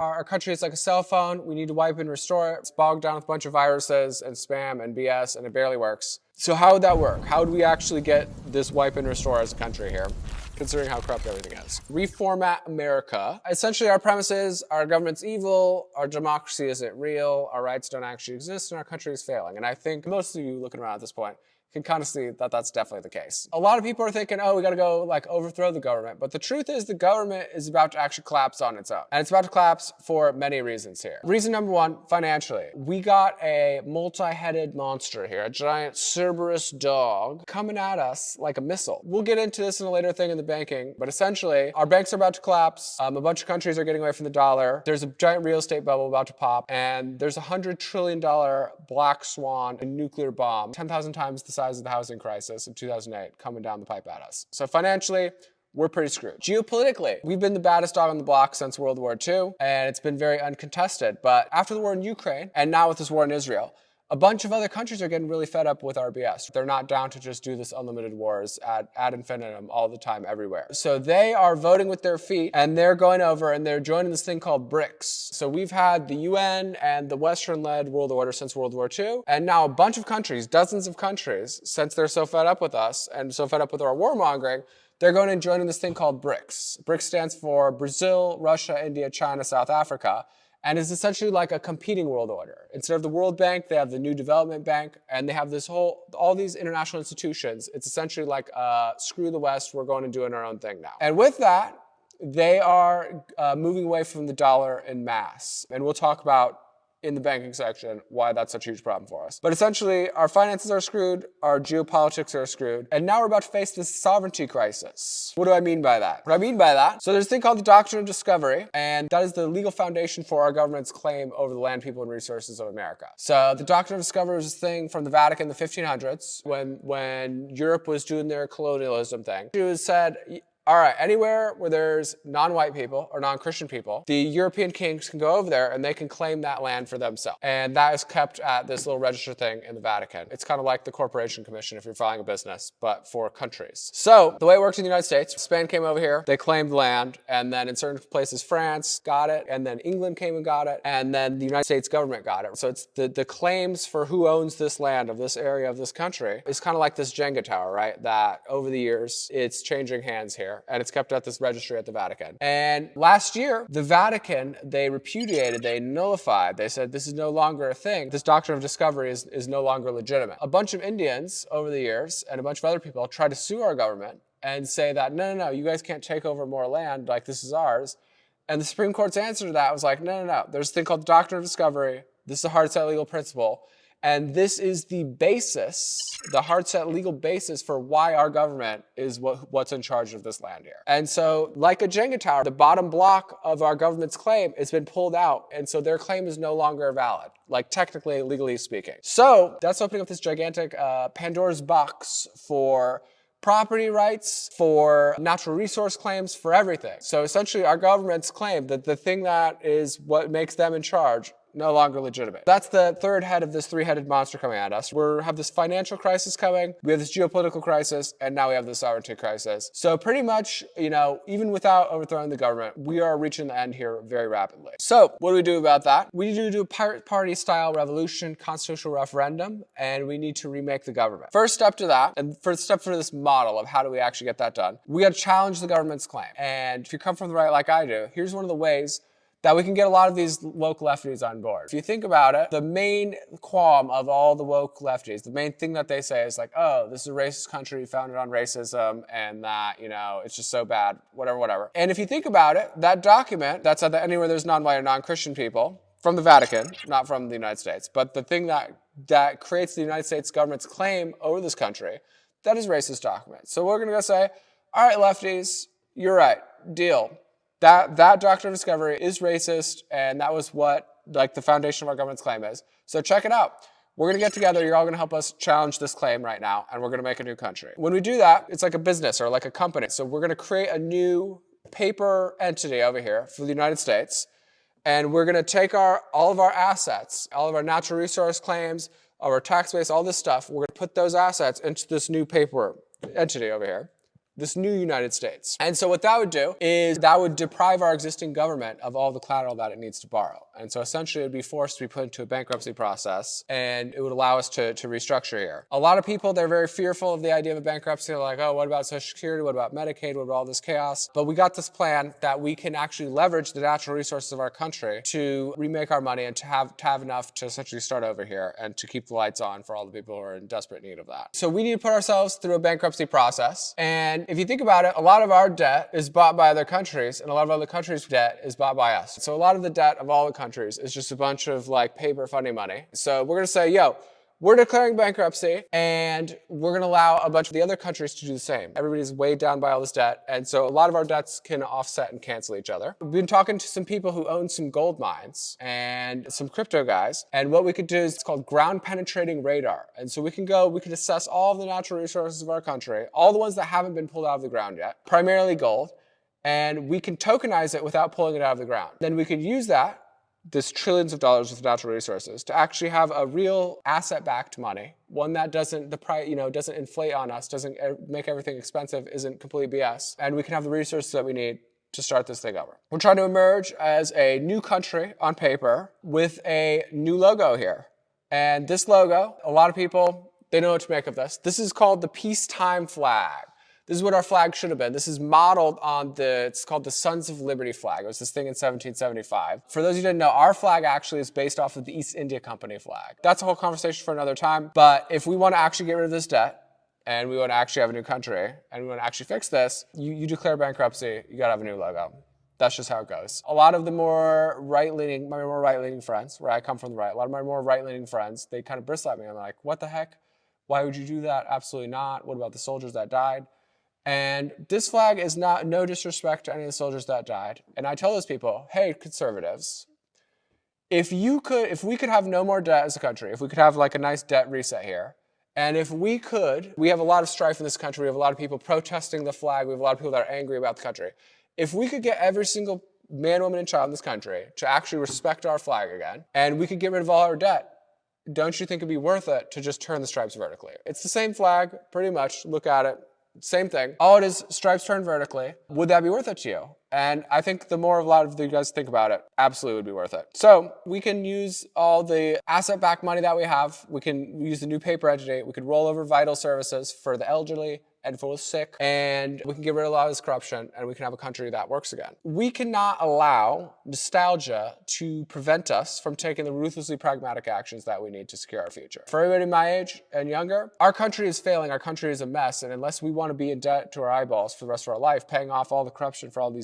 Our country is like a cell phone. We need to wipe and restore it. It's bogged down with a bunch of viruses and spam and BS, and it barely works. So how would that work? How would we actually get this wipe and restore as a country here, considering how corrupt everything is? Reformat America. Essentially, our premise is our government's evil, our democracy isn't real, our rights don't actually exist, and our country is failing. And I think most of you looking around at this point can kind of see that that's definitely the case. A lot of people are thinking, oh, we gotta go like overthrow the government. But the truth is the government is about to actually collapse on its own. And it's about to collapse for many reasons here. Reason number one, financially. We got a multi-headed monster here, a giant Cerberus dog coming at us like a missile. We'll get into this in a later thing in the banking, but essentially our banks are about to collapse. A bunch of countries are getting away from the dollar. There's a giant real estate bubble about to pop, and there's a $100 trillion black swan, a nuclear bomb, 10,000 times the size of the housing crisis in 2008 coming down the pipe at us. So financially, we're pretty screwed. Geopolitically, we've been the baddest dog on the block since World War II, and it's been very uncontested. But after the war in Ukraine, and now with this war in Israel, a bunch of other countries are getting really fed up with our BS. They're not down to just do this unlimited wars ad infinitum all the time everywhere. So they are voting with their feet, and they're going over and they're joining this thing called BRICS. So we've had the UN and the Western-led world order since World War II, and now a bunch of countries, dozens of countries, since they're so fed up with us and so fed up with our warmongering, they're going and joining this thing called BRICS. BRICS stands for Brazil, Russia, India, China, South Africa, and is essentially like a competing world order. Instead of the World Bank, they have the New Development Bank, and they have this all these international institutions. It's essentially like, screw the West, we're going and doing our own thing now. And with that, they are moving away from the dollar en masse. And we'll talk about in the banking section why that's such a huge problem for us. But essentially, our finances are screwed, our geopolitics are screwed, and now we're about to face this sovereignty crisis. What do I mean by that? So there's a thing called the Doctrine of Discovery, and that is the legal foundation for our government's claim over the land, people, and resources of America. So the Doctrine of Discovery was this thing from the Vatican in the 1500s, when Europe was doing their colonialism thing. It was said, all right, anywhere where there's non-white people or non-Christian people, the European kings can go over there and they can claim that land for themselves. And that is kept at this little register thing in the Vatican. It's kind of like the Corporation Commission if you're filing a business, but for countries. So the way it works in the United States, Spain came over here, they claimed land, and then in certain places France got it, and then England came and got it, and then the United States government got it. So it's the claims for who owns this land of this area of this country is kind of like this Jenga tower, right? That over the years, it's changing hands here. And it's kept at this registry at the Vatican. And last year, the Vatican, they repudiated, they nullified, they said this is no longer a thing. This Doctrine of Discovery is no longer legitimate. A bunch of Indians over the years and a bunch of other people tried to sue our government and say that, no, you guys can't take over more land, like this is ours. And the Supreme Court's answer to that was like, no. There's a thing called the Doctrine of Discovery. This is a hard set legal principle. And this is the basis, the hard set legal basis for why our government is what's in charge of this land here. And so like a Jenga tower, the bottom block of our government's claim has been pulled out. And so their claim is no longer valid, like technically, legally speaking. So that's opening up this gigantic Pandora's box for property rights, for natural resource claims, for everything. So essentially our government's claim that the thing that is what makes them in charge no longer legitimate. That's the third head of this three-headed monster coming at us. We have this financial crisis coming, we have this geopolitical crisis, and now we have this sovereignty crisis. So pretty much, even without overthrowing the government, we are reaching the end here very rapidly. So what do we do about that? We need to do a pirate party-style revolution, constitutional referendum, and we need to remake the government. First step to that, and first step for this model of how do we actually get that done, we got to challenge the government's claim. And if you come from the right like I do, here's one of the ways that we can get a lot of these woke lefties on board. If you think about it, the main qualm of all the woke lefties, the main thing that they say is like, oh, this is a racist country founded on racism, and that, it's just so bad, whatever. And if you think about it, that document that's at anywhere there's non-white or non-Christian people, from the Vatican, not from the United States, but the thing that creates the United States government's claim over this country, that is racist document. So we're gonna go say, all right, lefties, you're right, deal. That Doctrine of Discovery is racist, and that was what the foundation of our government's claim is. So check it out. We're going to get together. You're all going to help us challenge this claim right now, and we're going to make a new country. When we do that, it's like a business or like a company. So we're going to create a new paper entity over here for the United States, and we're going to take all of our assets, all of our natural resource claims, our tax base, all this stuff. We're going to put those assets into this new paper entity over here. this new United States. And so what that would do is that would deprive our existing government of all the collateral that it needs to borrow. And so essentially it would be forced to be put into a bankruptcy process, and it would allow us to restructure here. A lot of people, they're very fearful of the idea of a bankruptcy. They're like, oh, what about Social Security? What about Medicaid? What about all this chaos? But we got this plan that we can actually leverage the natural resources of our country to remake our money and to have enough to essentially start over here and to keep the lights on for all the people who are in desperate need of that. So we need to put ourselves through a bankruptcy process. And if you think about it, a lot of our debt is bought by other countries, and a lot of other countries' debt is bought by us. So a lot of the debt of all the countries is just a bunch of like paper funding money. So we're going to say, yo, we're declaring bankruptcy, and we're going to allow a bunch of the other countries to do the same. Everybody's weighed down by all this debt, and so a lot of our debts can offset and cancel each other. We've been talking to some people who own some gold mines and some crypto guys, and what we could do is it's called ground penetrating radar. And so we can assess all of the natural resources of our country, all the ones that haven't been pulled out of the ground yet, primarily gold, and we can tokenize it without pulling it out of the ground. Then we could use this trillions of dollars of natural resources to actually have a real asset-backed money, one that doesn't inflate on us, doesn't make everything expensive, isn't complete BS, and we can have the resources that we need to start this thing over. We're trying to emerge as a new country on paper with a new logo here. And this logo, a lot of people, they know what to make of this. This is called the peacetime flag. This is what our flag should have been. This is modeled on it's called the Sons of Liberty flag. It was this thing in 1775. For those who didn't know, our flag actually is based off of the East India Company flag. That's a whole conversation for another time. But if we want to actually get rid of this debt, and we want to actually have a new country, and we want to actually fix this, you declare bankruptcy, you got to have a new logo. That's just how it goes. A lot of the my more right-leaning friends, where I come from the right, a lot of my more right-leaning friends, they kind of bristle at me. I'm like, what the heck? Why would you do that? Absolutely not. What about the soldiers that died? And this flag is no disrespect to any of the soldiers that died. And I tell those people, hey, conservatives, if we could have no more debt as a country, if we could have like a nice debt reset here, and if we have a lot of strife in this country, we have a lot of people protesting the flag, we have a lot of people that are angry about the country. If we could get every single man, woman, and child in this country to actually respect our flag again, and we could get rid of all our debt, don't you think it'd be worth it to just turn the stripes vertically? It's the same flag, pretty much. Look at it. Same thing. All it is, stripes turned vertically. Would that be worth it to you? And I think the more a lot of you guys think about it, absolutely would be worth it. So we can use all the asset-backed money that we have. We can use the new paper entity. We could roll over vital services for the elderly and for the sick, and we can get rid of a lot of this corruption, and we can have a country that works again. We cannot allow nostalgia to prevent us from taking the ruthlessly pragmatic actions that we need to secure our future. For everybody my age and younger, our country is failing, our country is a mess, and unless we want to be in debt to our eyeballs for the rest of our life, paying off all the corruption for all these